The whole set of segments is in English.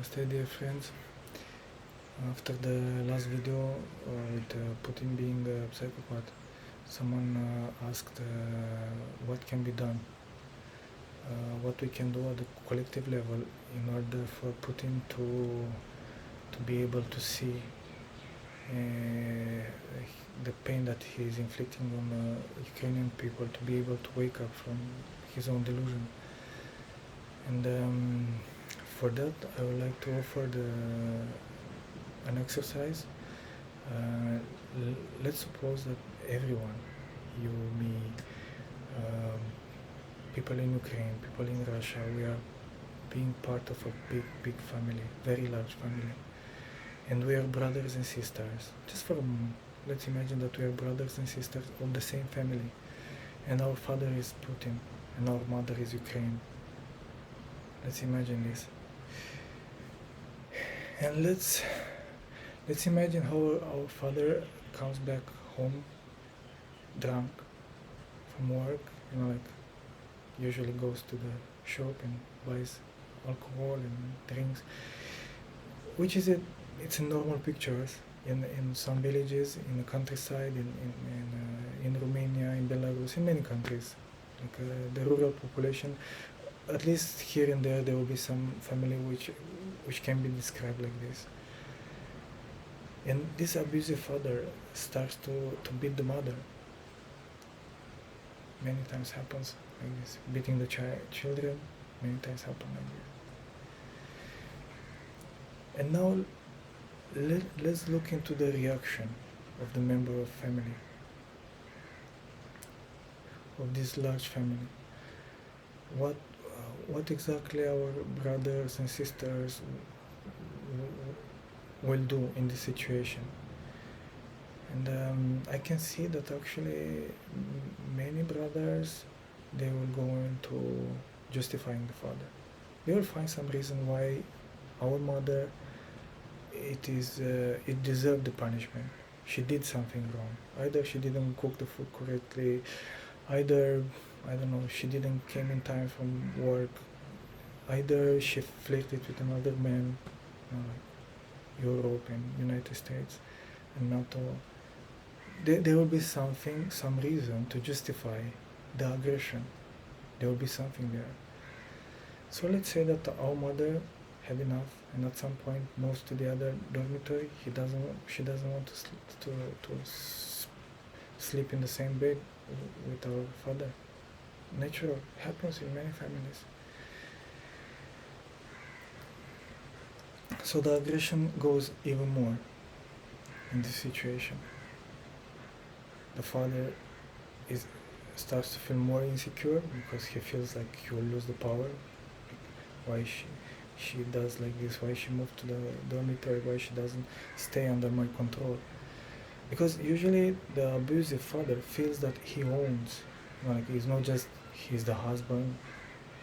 Namaste, dear friends. After the last video with Putin being a psychopath, someone asked what can be done, what we can do at the collective level in order for Putin to be able to see the pain that he is inflicting on Ukrainian people, to be able to wake up from his own delusion. And for that, I would like to offer an exercise. Let's suppose that everyone, you, me, um, people in Ukraine, people in Russia, we are being part of a big family, very large family. And we are brothers and sisters. Just for a moment, let's imagine that we are brothers and sisters of the same family. And our father is Putin, and our mother is Ukraine. Let's imagine this. And let's imagine how our father comes back home drunk from work, like usually goes to the shop and buys alcohol and drinks, which is it's a normal pictures in some villages, in the countryside, in Romania, in Belarus, in many countries. Like the rural population, at least here and there will be some family which can be described like this. And this abusive father starts to beat the mother. Many times happens like this. Beating the children, many times happen like this. And now let's look into the reaction of the member of family, of this large family. What exactly our brothers and sisters will do in this situation. And I can see that actually many brothers, they will go into justifying the father. They will find some reason why our mother, it deserved the punishment. She did something wrong. Either she didn't cook the food correctly, either, I don't know, she didn't came in time from work, either she flirted with another man, like Europe and United States and NATO. There will be something, some reason to justify the aggression. There will be something there. So let's say that our mother had enough, and at some point moves to the other dormitory. She doesn't want to sleep in the same bed with our father. Natural, happens in many families. So the aggression goes even more in this situation. The father starts to feel more insecure because he feels like he will lose the power. Why she does like this, why she moved to the dormitory, why she doesn't stay under my control. Because usually the abusive father feels that he owns, like he's not just, he's the husband,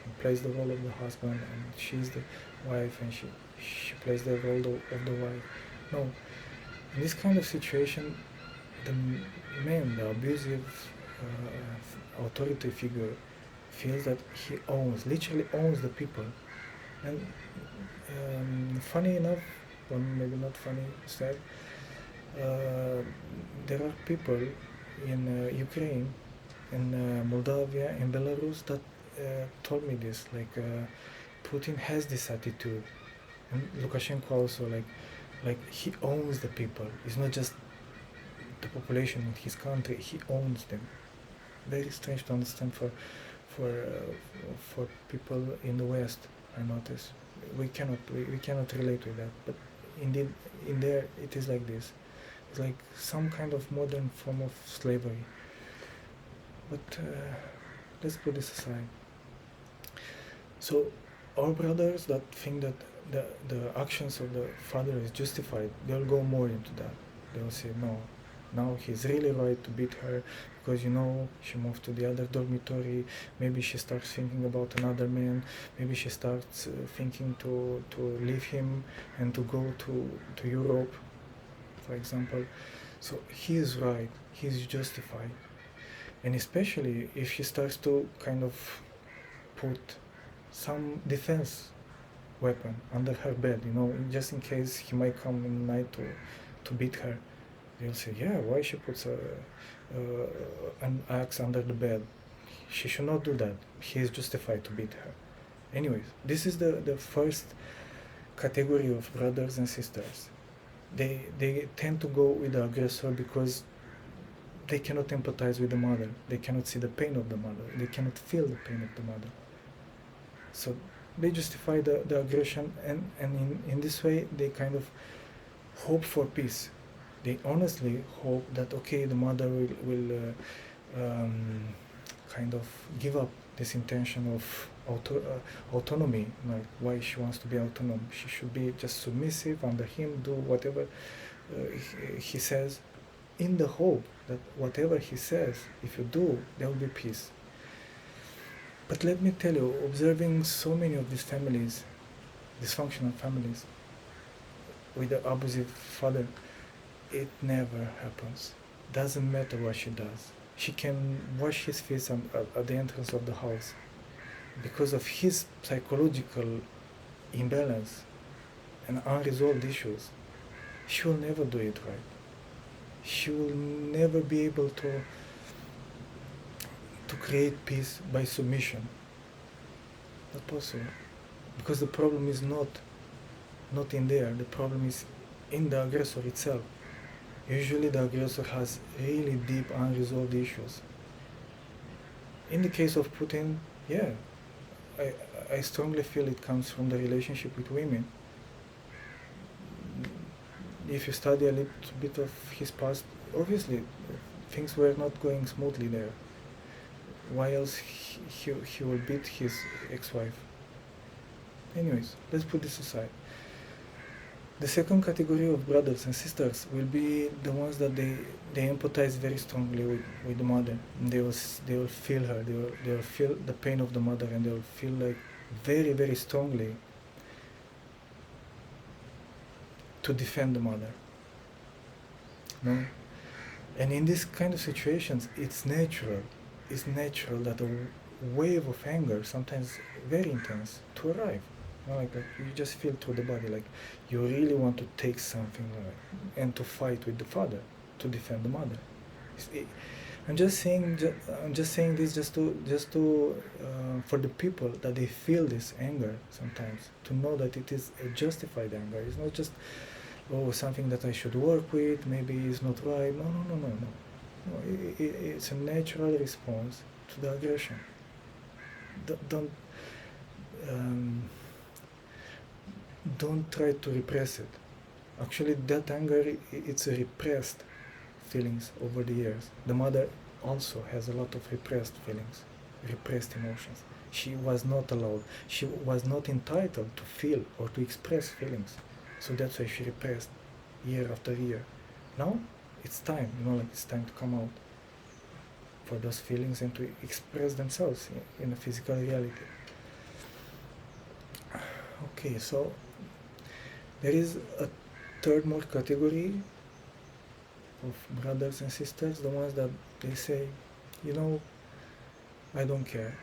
he plays the role of the husband, and she's the wife, and she plays the role of the wife. No, in this kind of situation, the man, the abusive authority figure, feels that he literally owns the people. And funny enough, or maybe not funny, sad, there are people in Ukraine, in Moldavia, in Belarus that told me this, like Putin has this attitude, and Lukashenko also, like he owns the people. It's not just the population in his country, he owns them. Very strange to understand for people in the West, I notice. We cannot relate with that, but indeed in there it is like this. It's like some kind of modern form of slavery. But let's put this aside. So our brothers that think that the actions of the father is justified, they'll go more into that. They'll say, no, now he's really right to beat her because, she moved to the other dormitory. Maybe she starts thinking about another man. Maybe she starts thinking to leave him and to go to Europe, for example. So he is right, he is justified. And especially if she starts to kind of put some defense weapon under her bed, just in case he might come in the night to beat her. They'll say, yeah, why she puts an axe under the bed? She should not do that. He is justified to beat her. Anyways, this is the first category of brothers and sisters. They tend to go with the aggressor because they cannot empathize with the mother. They cannot see the pain of the mother. They cannot feel the pain of the mother. So they justify the aggression, and in this way they kind of hope for peace. They honestly hope that, okay, the mother will kind of give up this intention of autonomy, like why she wants to be autonomous. She should be just submissive under him, do whatever he says, in the hope that whatever he says, if you do, there will be peace. But let me tell you, observing so many of these families, dysfunctional families, with the abusive father, it never happens. Doesn't matter what she does. She can wash his feet at the entrance of the house. Because of his psychological imbalance and unresolved issues, she will never do it right. She will never be able to create peace by submission. Not possible. Because the problem is not in there. The problem is in the aggressor itself. Usually the aggressor has really deep unresolved issues. In the case of Putin, yeah, I strongly feel it comes from the relationship with women. If you study a little bit of his past, obviously things were not going smoothly there. Why else he will beat his ex-wife? Anyways, let's put this aside. The second category of brothers and sisters will be the ones that they empathize very strongly with the mother. And they will feel her, they will feel the pain of the mother, and they will feel like very, very strongly to defend the mother. No? And in these kind of situations, it's natural that a wave of anger, sometimes very intense, to arrive. Like you just feel through the body, like you really want to take something and to fight with the father, to defend the mother. I'm just saying this just to for the people that they feel this anger sometimes, to know that it is a justified anger. It's not just something that I should work with. Maybe it's not right. No. It's a natural response to the aggression. Don't try to repress it. Actually, that anger, it's a repressed feelings over the years. The mother also has a lot of repressed feelings, repressed emotions. She was not allowed, she was not entitled to feel or to express feelings. So that's why she repressed year after year. Now, it's time, it's time to come out for those feelings and to express themselves in a physical reality. Okay, so there is a third more category of brothers and sisters, the ones that they say, I don't care.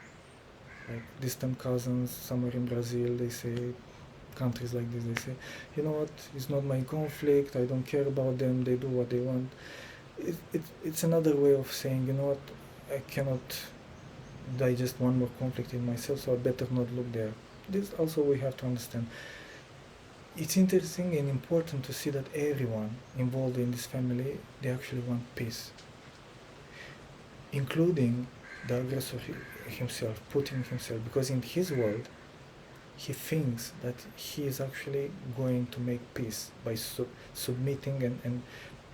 Like distant cousins somewhere in Brazil, they say, countries like this, they say, you know what, it's not my conflict, I don't care about them, they do what they want. It's another way of saying, you know what, I cannot digest one more conflict in myself, so I better not look there. This also we have to understand. It's interesting and important to see that everyone involved in this family, they actually want peace, including the aggressor himself, Putin himself, because in his world, he thinks that he is actually going to make peace by submitting and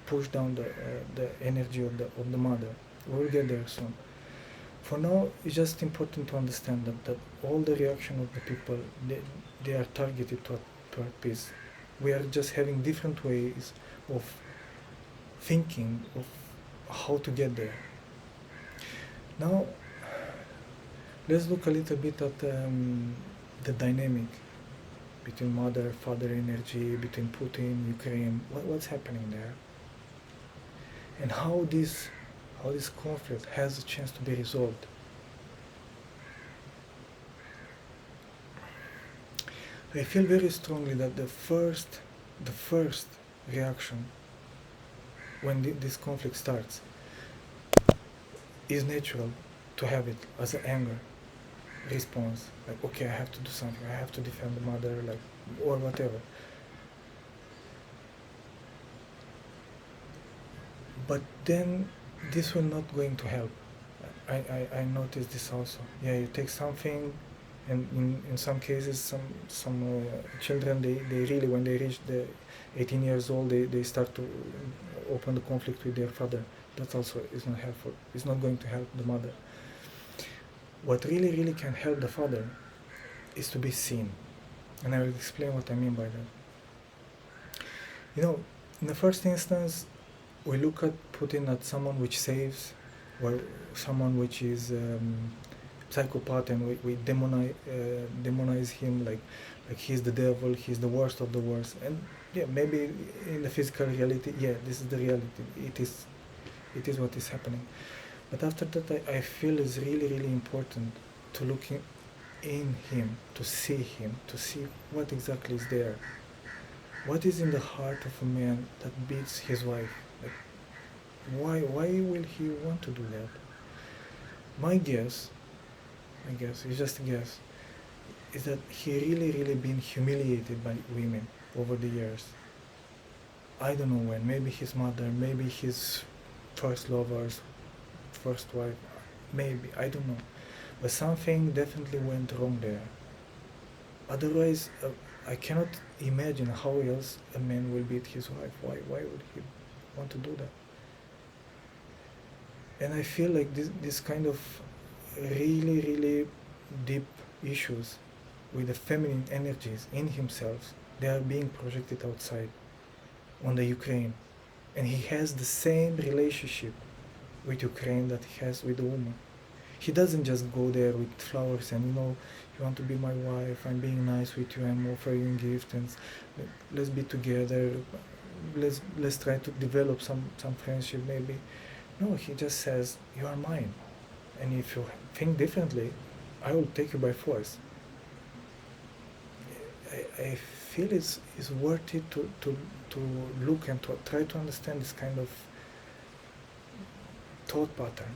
push down the energy of the mother. We'll get there soon. For now, it's just important to understand that all the reaction of the people, they are targeted toward peace. We are just having different ways of thinking of how to get there. Now, let's look a little bit at the dynamic between mother-father energy, between Putin, Ukraine, what's happening there, and how this conflict has a chance to be resolved. I feel very strongly that the first reaction when this conflict starts is natural to have it as an anger response, like, okay, I have to do something, I have to defend the mother, like, or whatever. But then this will not going to help. I noticed this also. Yeah, you take something, and in some cases, some children, they really, when they reach the 18 years old, they start to open the conflict with their father. That also is not helpful. It's not going to help the mother. What really can help the father is to be seen. And I will explain what I mean by that. You know, in the first instance, we look at Putin as someone which saves, or someone which is psychopath, and we demonize him like he's the devil, he's the worst of the worst. And yeah, maybe in the physical reality, yeah, this is the reality. It is what is happening. But after that, I feel it's really important to look in him, to see what exactly is there. What is in the heart of a man that beats his wife? Like, why will he want to do that? My guess, it's just a guess, is that he really been humiliated by women over the years. I don't know when, maybe his mother, maybe his first lovers, first wife, maybe, I don't know. But something definitely went wrong there. Otherwise, I cannot imagine how else a man will beat his wife. Why would he want to do that? And I feel like this kind of really deep issues with the feminine energies in himself, they are being projected outside on the Ukraine. And he has the same relationship with Ukraine that he has with the woman. He doesn't just go there with flowers and, you want to be my wife, I'm being nice with you, I'm offering gifts, and let's be together, let's try to develop some friendship maybe. No, he just says, you are mine, and if you think differently, I will take you by force. I feel it's worth it to look and to try to understand this kind of thought pattern.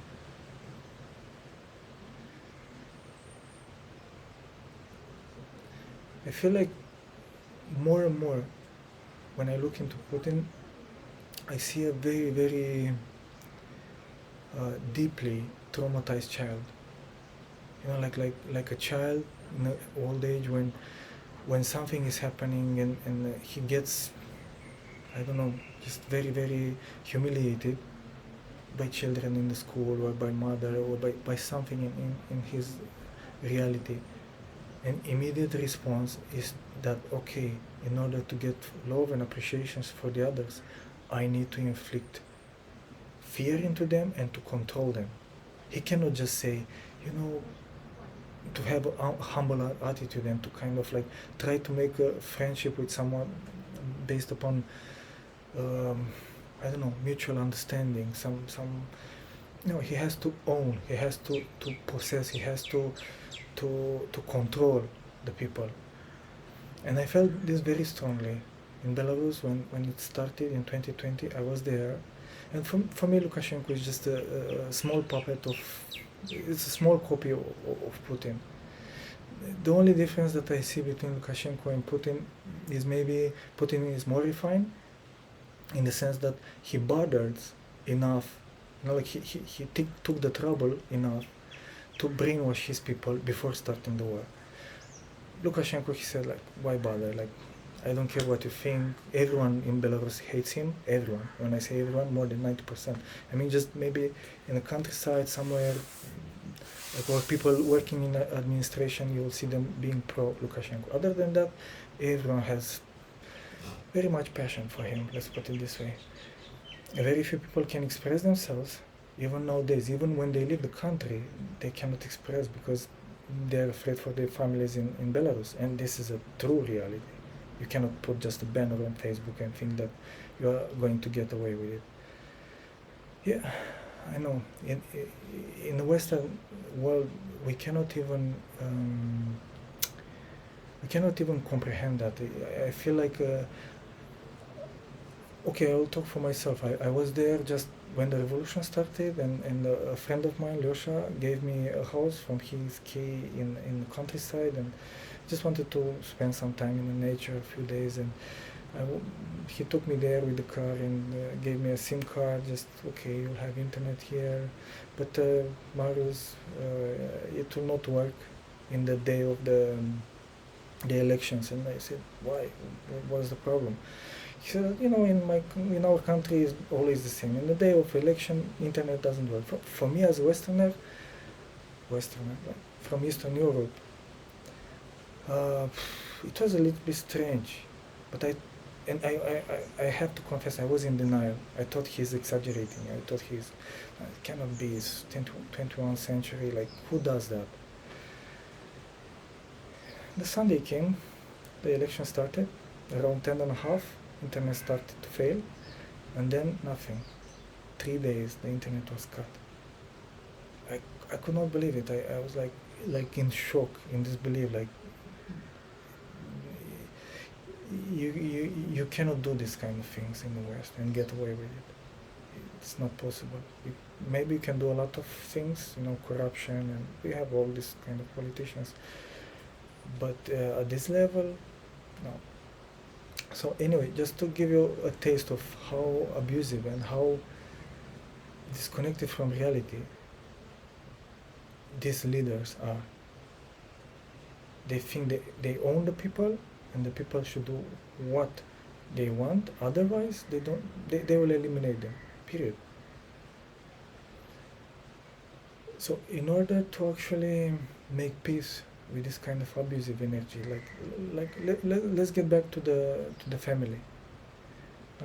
I feel like more and more when I look into Putin, I see a very deeply traumatized child. Like a child in the old age when something is happening and he gets, I don't know, just very humiliated by children in the school or by mother or by something in his reality. An immediate response is that, okay, in order to get love and appreciation for the others, I need to inflict fear into them and to control them. He cannot just say, to have a humble attitude and to kind of like try to make a friendship with someone based upon, I don't know, mutual understanding, he has to own, he has to possess, he has to control the people. And I felt this very strongly in Belarus when it started in 2020. I was there, and for me Lukashenko is just a small puppet it's a small copy of Putin. The only difference that I see between Lukashenko and Putin is maybe Putin is more refined in the sense that he bothered enough, he took the trouble enough to brainwash his people before starting the war. Lukashenko, he said, like, why bother? Like, I don't care what you think. Everyone in Belarus hates him. Everyone. When I say everyone, more than 90%. I mean, just maybe in the countryside somewhere, like, or people working in the administration, you will see them being pro-Lukashenko. Other than that, everyone has very much passion for him, let's put it this way. Very few people can express themselves. Even nowadays, even when they leave the country, they cannot express because they're afraid for their families in Belarus. And this is a true reality. You cannot put just a banner on Facebook and think that you are going to get away with it. Yeah, I know. In the Western world, we cannot even I cannot even comprehend that. I feel like, okay, I'll talk for myself. I was there just when the revolution started, and a friend of mine, Lyosha, gave me a house from his key in the countryside, and just wanted to spend some time in the nature, a few days, and he took me there with the car and gave me a SIM card. Just, okay, you'll have internet here, but Marius, it will not work in the day of the elections. And I said, why? What was the problem? He said, in our country is always the same. In the day of election, internet doesn't work. For me as a Westerner, from Eastern Europe, it was a little bit strange, but I have to confess, I was in denial. I thought he's exaggerating. I thought it cannot be. It's 21st century. Like, who does that? The Sunday came, the election started. Around 10:30, internet started to fail, and then nothing. 3 days, the internet was cut. I could not believe it. I was like in shock, in disbelief. Like, you cannot do this kind of things in the West and get away with it. It's not possible. Maybe you can do a lot of things, corruption, and we have all these kind of politicians. But at this level, no. So anyway, just to give you a taste of how abusive and how disconnected from reality these leaders are. They think they own the people, and the people should do what they want. Otherwise, they will eliminate them, period. So in order to actually make peace with this kind of abusive energy, let's get back to the family,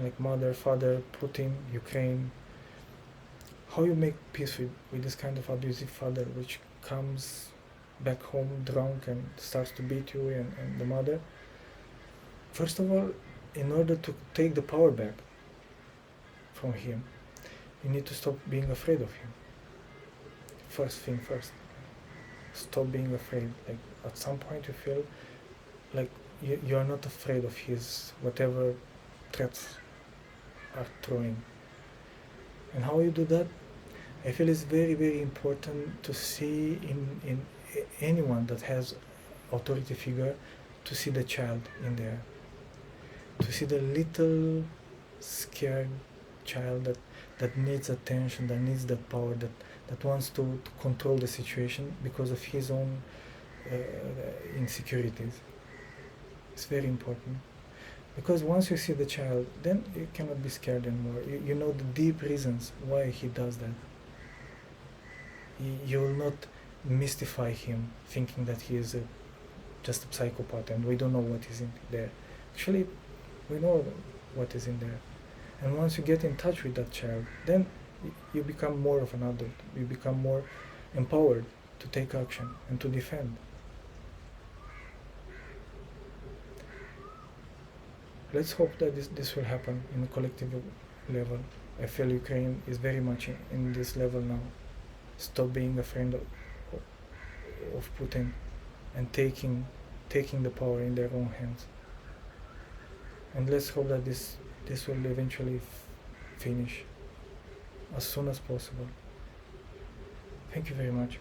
like mother, father, Putin, Ukraine. How you make peace with this kind of abusive father, which comes back home drunk and starts to beat you, and the mother? First of all, in order to take the power back from him, you need to stop being afraid of him. First thing first. Stop being afraid. Like, at some point you feel like you are not afraid of his whatever threats are throwing. And how you do that? I feel it's very, very important to see in anyone that has authority figure, to see the child in there, to see the little scared child that needs attention, that needs the power, that wants to control the situation because of his own insecurities. It's very important. Because once you see the child, then you cannot be scared anymore. You know the deep reasons why he does that. You will not mystify him thinking that he is just a psychopath and we don't know what is in there. Actually, we know what is in there. And once you get in touch with that child, then you become more of an adult. You become more empowered to take action and to defend. Let's hope that this will happen in a collective level. I feel Ukraine is very much in this level now. Stop being a friend of Putin and taking the power in their own hands. And let's hope that this will eventually finish as soon as possible. Thank you very much.